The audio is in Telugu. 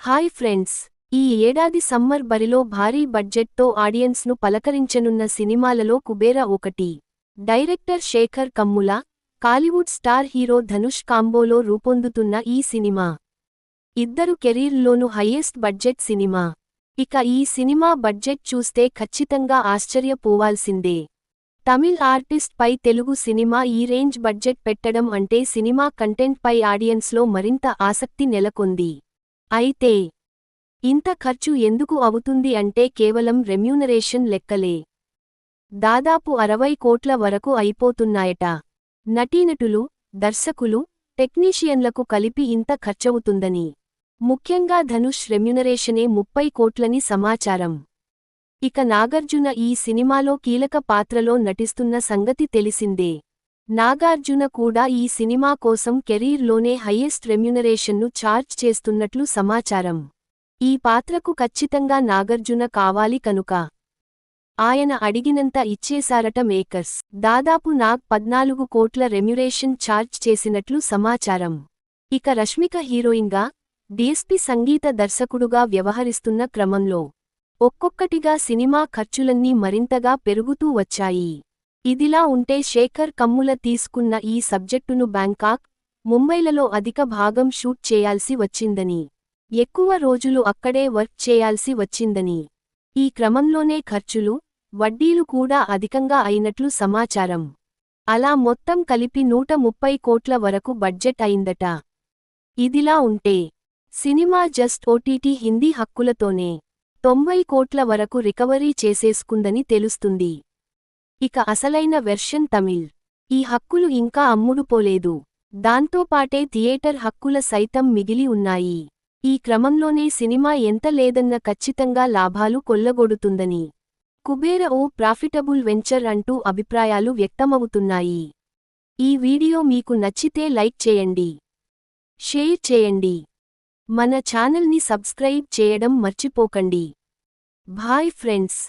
హాయ్ ఫ్రెండ్స్, ఈ ఏడాది సమ్మర్ బరిలో భారీ బడ్జెట్తో ఆడియన్స్ను పలకరించనున్న సినిమాలలో కుబేర ఒకటి. Director Shekhar Kammula, Kollywood star hero Dhanush కాంబోలో రూపొందుతున్న ఈ సినిమా ఇద్దరు కెరీర్లోనూ హయ్యెస్ట్ బడ్జెట్ సినిమా. ఇక ఈ సినిమా బడ్జెట్ చూస్తే ఖచ్చితంగా ఆశ్చర్యపోవాల్సిందే. తమిళ్ ఆర్టిస్ట్ పై తెలుగు సినిమా ఈ రేంజ్ బడ్జెట్ పెట్టడం అంటే సినిమా కంటెంట్ పై ఆడియన్స్లో మరింత ఆసక్తి నెలకొంది. అయితే ఇంత ఖర్చు ఎందుకు అవుతుంది అంటే కేవలం రెమ్యూనరేషన్ లెక్కలే. దాదాపు 60 కోట్ల వరకు అయిపోతున్నాయట. నటీనటులు, దర్శకులు, టెక్నీషియన్లకు కలిపి ఇంత ఖర్చవుతుందని. ముఖ్యంగా ధనుష్ రెమ్యూనరేషనే 30 కోట్లని సమాచారం. ఇక నాగార్జున ఈ సినిమాలో కీలక పాత్రలో నటిస్తున్న సంగతి తెలిసిందే. నాగార్జున కూడా ఈ సినిమా కోసం కెరీర్లోనే హయ్యెస్ట్ రెమ్యూనరేషన్ను ఛార్జ్ చేస్తున్నట్లు సమాచారం. ఈ పాత్రకు ఖచ్చితంగా నాగార్జున కావాలి కనుక ఆయన అడిగినంత ఇచ్చేశారట మేకర్స్. దాదాపు 14 కోట్ల రెమ్యూనరేషన్ ఛార్జ్ చేసినట్లు సమాచారం. ఇక రష్మిక హీరోయిన్గా, డీఎస్పీ సంగీత దర్శకుడుగా వ్యవహరిస్తున్న క్రమంలో ఒక్కొక్కటిగా సినిమా ఖర్చులన్నీ మరింతగా పెరుగుతూ వచ్చాయి. ఇదిలా ఉంటే శేఖర్ కమ్ముల తీసుకున్న ఈ సబ్జెక్టును బ్యాంకాక్, ముంబైలలో అధిక భాగం షూట్ చేయాల్సి వచ్చిందని, ఎక్కువ రోజులు అక్కడే వర్క్ చేయాల్సి వచ్చిందని, ఈ క్రమంలోనే ఖర్చులు, వడ్డీలు కూడా అధికంగా అయినట్లు సమాచారం. అలా మొత్తం కలిపి 130 కోట్ల వరకు బడ్జెట్ అయిందట. ఇదిలా ఉంటే సినిమా జస్ట్ ఓటీటీ హిందీ హక్కులతోనే 90 కోట్ల వరకు రికవరీ చేసేసుకుందని తెలుస్తుంది. ఇక అసలైన వెర్షన్ తమిళ్. ఈ హక్కులు ఇంకా అమ్ముడుపోలేదు. దాంతోపాటే థియేటర్ హక్కుల సైతం మిగిలి ఉన్నాయి. ఈ క్రమంలోనే సినిమా ఎంత లేదన్న ఖచ్చితంగా లాభాలు కొల్లగొడుతుందని, కుబేర ఓ ప్రాఫిటబుల్ వెంచర్ అంటూ అభిప్రాయాలు వ్యక్తమవుతున్నాయి. ఈ వీడియో మీకు నచ్చితే లైక్ చేయండి, షేర్ చేయండి, మన ఛానల్ని సబ్స్క్రైబ్ చేయడం మర్చిపోకండి. Bye friends.